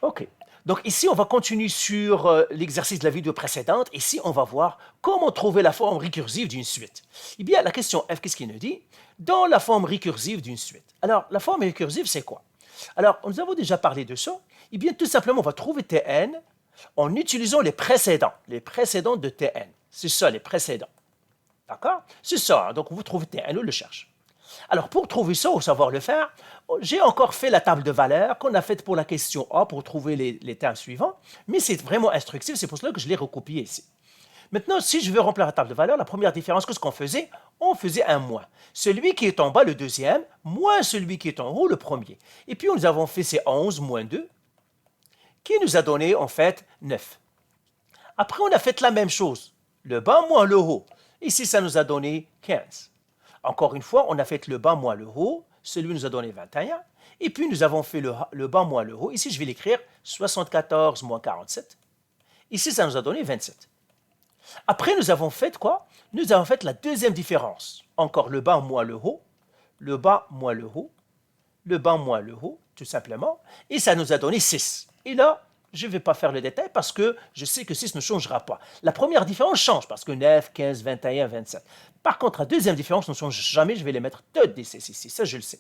OK. Donc ici, on va continuer sur l'exercice de la vidéo précédente. Ici, on va voir comment trouver la forme récursive d'une suite. Eh bien, la question F, qu'est-ce qu'il nous dit? Dans la forme récursive d'une suite. Alors, la forme récursive, c'est quoi? Alors, nous avons déjà parlé de ça. Eh bien, tout simplement, on va trouver Tn en utilisant les précédents de Tn. C'est ça, les précédents. D'accord? C'est ça. Hein? Donc, vous trouvez Tn, on le cherche. Alors, pour trouver ça, ou savoir le faire, j'ai encore fait la table de valeurs qu'on a faite pour la question A pour trouver les termes suivants, mais c'est vraiment instructif, c'est pour cela que je l'ai recopié ici. Maintenant, si je veux remplir la table de valeurs, la première différence, qu'est-ce qu'on faisait? On faisait un moins. Celui qui est en bas, le deuxième, moins celui qui est en haut, le premier. Et puis, nous avons fait ces 11 moins 2, qui nous a donné, en fait, 9. Après, on a fait la même chose. Le bas moins le haut. Ici, ça nous a donné 15. Encore une fois, on a fait le bas moins le haut. Celui nous a donné 21. Et puis, nous avons fait le bas moins le haut. Ici, je vais l'écrire 74 moins 47. Ici, ça nous a donné 27. Après, nous avons fait quoi? Nous avons fait la deuxième différence. Encore le bas moins le haut, le bas moins le haut, le bas moins le haut, tout simplement. Et ça nous a donné 6. Et là, je ne vais pas faire le détail parce que je sais que 6 ne changera pas. La première différence change parce que 9, 15, 21, 27. Par contre, la deuxième différence ne change jamais. Je vais les mettre toutes des 6 ici. Ça, je le sais.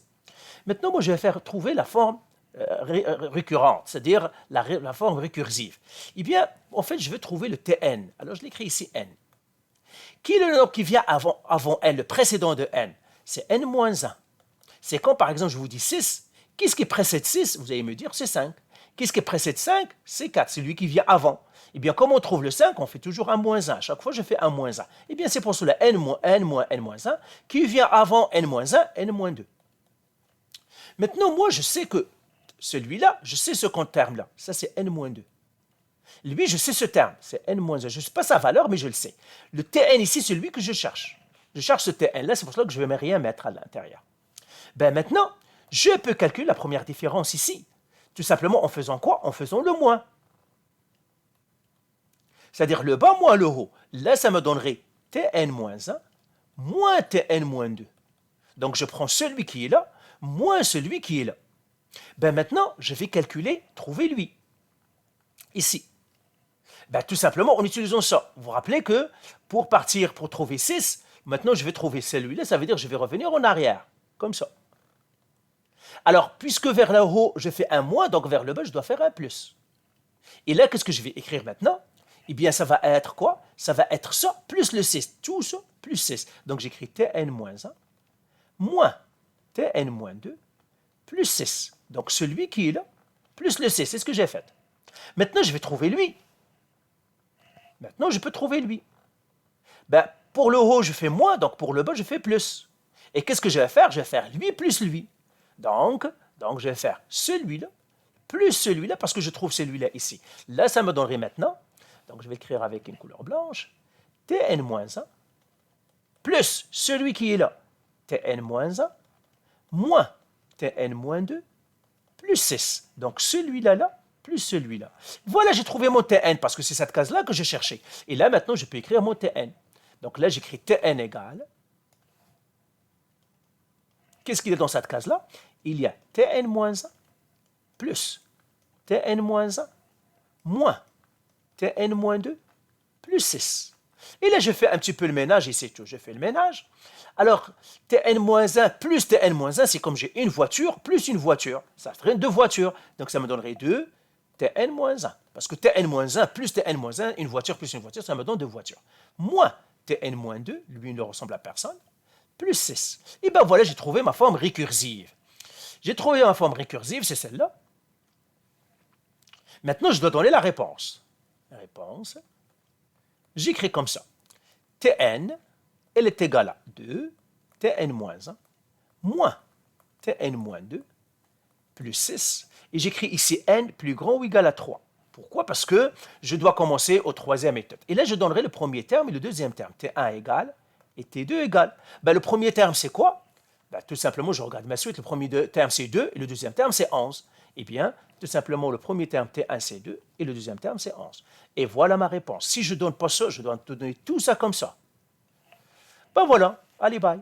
Maintenant, moi, je vais faire trouver la forme récurrente, c'est-à-dire la forme récursive. Eh bien, en fait, je veux trouver le Tn. Alors, je l'écris ici n. Qui est le nombre qui vient avant n, le précédent de n? C'est n-1. C'est quand, par exemple, je vous dis 6, qu'est-ce qui précède 6? Vous allez me dire, c'est 5. Qu'est-ce qui précède 5? C'est 4, c'est lui qui vient avant. Eh bien, comme on trouve le 5, on fait toujours un moins 1. Chaque fois, je fais un moins 1. Eh bien, c'est pour cela n moins n moins n moins 1 qui vient avant n moins 1, n moins 2. Maintenant, moi, je sais que celui-là, je sais ce compte terme-là. Ça, c'est n-2. Lui, je sais ce terme, c'est n-1. Je ne sais pas sa valeur, mais je le sais. Le Tn ici, c'est lui que je cherche. Je cherche ce Tn-là, c'est pour cela que je ne vais rien mettre à l'intérieur. Ben maintenant, je peux calculer la première différence ici. Tout simplement en faisant quoi? En faisant le moins. C'est-à-dire le bas moins le haut. Là, ça me donnerait Tn-1 moins Tn-2. Donc, je prends celui qui est là, moins celui qui est là. Ben maintenant, je vais calculer, trouver lui. Ici. Ben, tout simplement en utilisant ça. Vous vous rappelez que pour partir, pour trouver 6, maintenant je vais trouver celui-là, ça veut dire que je vais revenir en arrière, comme ça. Alors, puisque vers le haut, je fais un moins, donc vers le bas, je dois faire un plus. Et là, qu'est-ce que je vais écrire maintenant? Eh bien, ça va être quoi? Ça va être ça, plus le 6. Tout ça, plus 6. Donc, j'écris Tn-1, moins Tn-2, plus 6. Donc, celui qui est là, plus le 6. C'est ce que j'ai fait. Maintenant, je vais trouver lui. Maintenant, je peux trouver lui. Ben, pour le haut, je fais moins, donc pour le bas, je fais plus. Et qu'est-ce que je vais faire? Je vais faire lui plus lui. Donc je vais faire celui-là plus celui-là, parce que je trouve celui-là ici. Là, ça me donnerait maintenant, donc je vais écrire avec une couleur blanche, Tn-1 plus celui qui est là, Tn-1 moins Tn-2 plus 6. Donc celui-là, là, plus celui-là. Voilà, j'ai trouvé mon Tn, parce que c'est cette case-là que je cherchais. Et là, maintenant, je peux écrire mon Tn. Donc là, j'écris Tn égale. Qu'est-ce qu'il y a dans cette case-là? Il y a Tn-1 plus Tn-1 moins Tn-2 plus 6. Et là, je fais un petit peu le ménage, et c'est tout. Je fais le ménage. Alors, Tn-1 plus Tn-1, c'est comme j'ai une voiture plus une voiture. Ça ferait deux voitures. Donc, ça me donnerait 2 Tn-1. Parce que Tn-1 plus Tn-1, une voiture plus une voiture, ça me donne deux voitures. Moins Tn-2, lui ne ressemble à personne, plus 6. Et bien voilà, j'ai trouvé ma forme récursive. J'ai trouvé ma forme récursive, c'est celle-là. Maintenant, je dois donner la réponse. La réponse, j'écris comme ça. Tn, elle est égale à 2, Tn-1, moins Tn-2, plus 6. Et j'écris ici n plus grand ou égal à 3. Pourquoi? Parce que je dois commencer au troisième étape. Et là, je donnerai le premier terme et le deuxième terme. T1 égale et T2 égale. Ben, le premier terme, c'est quoi? Ben, tout simplement, je regarde ma suite. Le premier terme, c'est 2 et le deuxième terme, c'est 11. Eh bien, tout simplement, le premier terme, T1, c'est 2 et le deuxième terme, c'est 11. Et voilà ma réponse. Si je ne donne pas ça, je dois te donner tout ça comme ça. Ben voilà. Allez, bye.